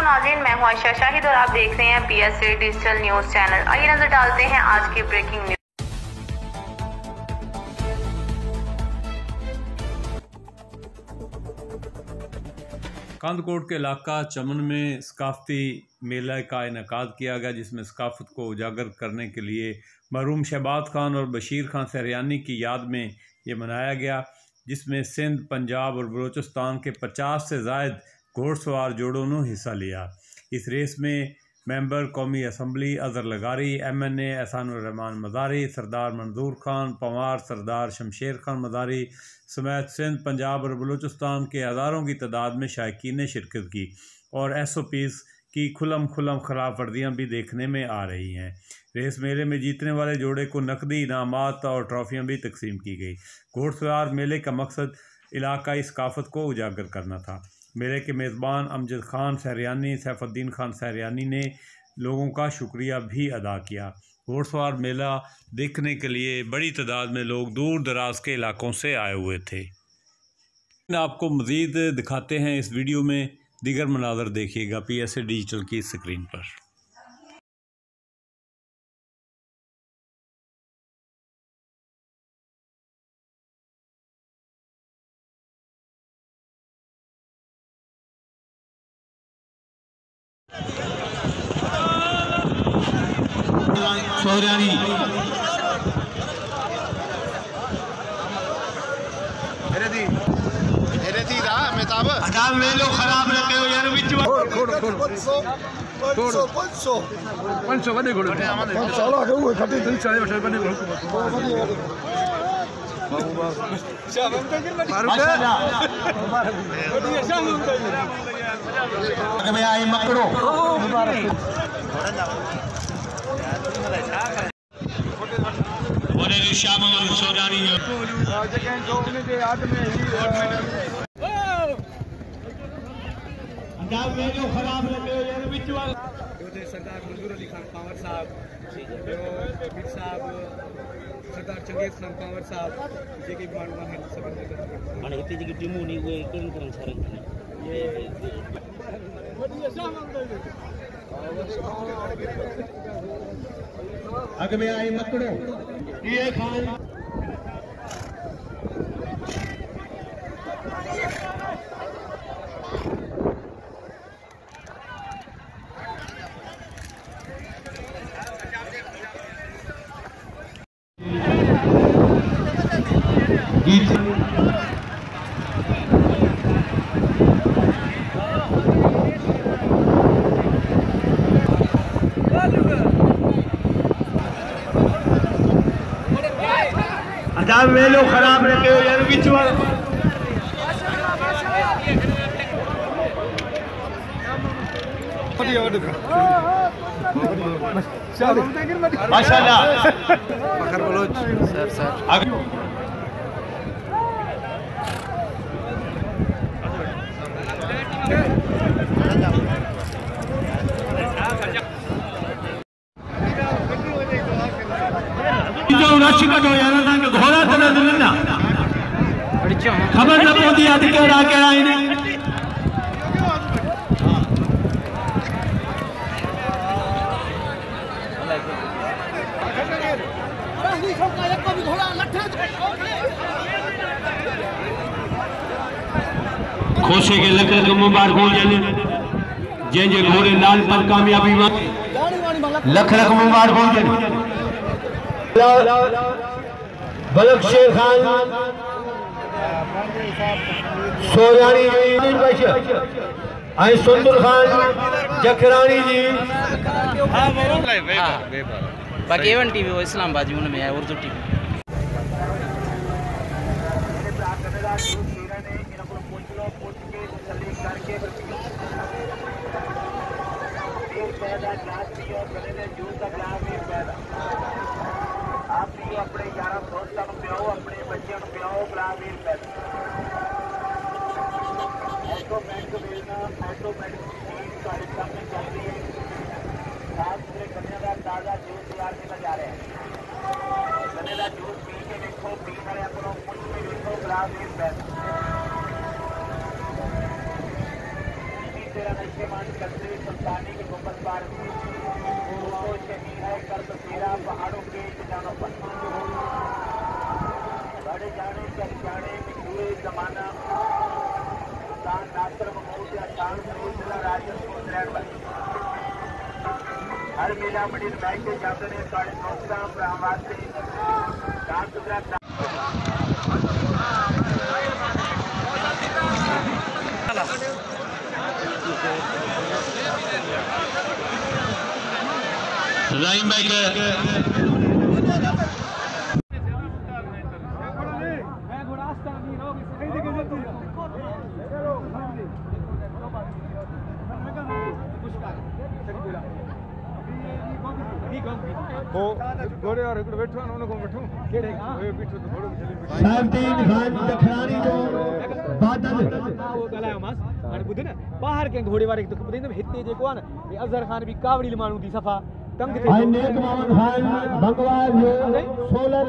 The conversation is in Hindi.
नाज़रीन, मैं हूं आयशा शाहिद और आप देख रहे हैं PSA डिजिटल न्यूज चैनल। आइए नजर डालते हैं आज की ब्रेकिंग न्यूज। कांदकोट के इलाका चमन में सकाफती मेला का इनेकाद किया गया, जिसमें सकाफत को उजागर करने के लिए मरहूम शहबाज खान और बशीर खान सहरियानी की याद में ये मनाया गया, जिसमें सिंध, पंजाब और बलूचिस्तान के 50 से ज़ायद घोड़सवार जोड़ों ने हिस्सा लिया। इस रेस में मेंबर कौमी असम्बली अज़हर लगारी, MNA एहसानुर रहमान मज़ारी, सरदार मंजूर खान पंवार, सरदार शमशेर खान मज़ारी समेत सिंध, पंजाब और बलूचिस्तान के हज़ारों की तादाद में शायकीन ने शिरकत की और SOPs की खुलम खिलाफ वर्दियाँ भी देखने में आ रही हैं। रेस मेले में जीतने वाले जोड़े को नकदी इनामात और ट्रॉफियाँ भी तकसीम की गई। घोड़सवार मेले का मकसद इलाकाई सकाफत को उजागर करना था। मेले के मेज़बान अमजद खान सहरियानी, सैफुद्दीन खान सहरियानी ने लोगों का शुक्रिया भी अदा किया। घोड़सवार मेला देखने के लिए बड़ी तादाद में लोग दूर दराज के इलाकों से आए हुए थे। आपको मज़ीद दिखाते हैं इस वीडियो में, दीगर मनाज़र देखिएगा PSA डिजिटल की स्क्रीन पर। सोहरानी अदाब में लो खराब रखे हो यार बिच पंचो बने घोड़े साला के वो खटी दिल चाहे बटे बने घोड़े मैं आई मकड़ो बोले शाम सोहरानी अदाब में लो खराब रखे हो यार बिच सरदार मंजूर अली खान पंवर साहब, बीर साहब, सरदार चंगेज खान पंवर साहब जेके मानवान है सब माने इतनी जी टीमू नहीं हुए कौन सारे ये अग में आई मकड़ो ये खान अदाब में लो खराब रखे हो यार बिच माशाल्लाह फखर बलोच सर घोड़ा तो नजर ना खबर न पौधी अद केड़ा केड़ा इन्हें खोसे के लकड़ के मुबारक हो जाने जे घोड़े लाल पर कामयाबी लख लख मुबारक हो जाने बलक शेर खान सोहरानी आई सुंदर खान जखरानी जी बाकी A1 TV वो इस्लामाबाद में है उर्दू TV आप भी अपने यार दोस्तों को पिलाओ, अपने बच्चों को पिलाओ ग्लास ऑटोमेटिक मिलना ऑटोमेटिक कार्यक्रम में चल रही है। साफ सुथरे गन्ने का ताज़ा जूस तैयार किया जा रहा है। गन्ने का जूस पी के देखो, पीने वाले अपनों कुछ भी देखो ग्लास तेरा नशेमान कतरे सुल्तानी के गुम्बद पर वो शहीद है कर्ब तेरा पहाड़ों के इंतजामों पर बड़े जाने चल जाने मिठुए जमाना तान नासर महमूद या शान जिला राजस्थान रहने वाले हर मेला बड़ी मैच के जाते ने साढ़े 9 ब्राह्मण से साफ सुथरा राइम भाई घोड़े और बैठो उनको बैठो बीठो तो घोड़ो साहिबदीन खान दखलानी जो बादल वो गलायो मास हाणे ॿुध न ॿाहिरि कंहिं घोड़े वारे खे तोखे ॿुधाईंदुमि हिते जेको आहे न हे अज़हर ख़ान बि कावड़ी माण्हू थी सफ़ा तंग नेक मोहम्मद खान भगवान सोलर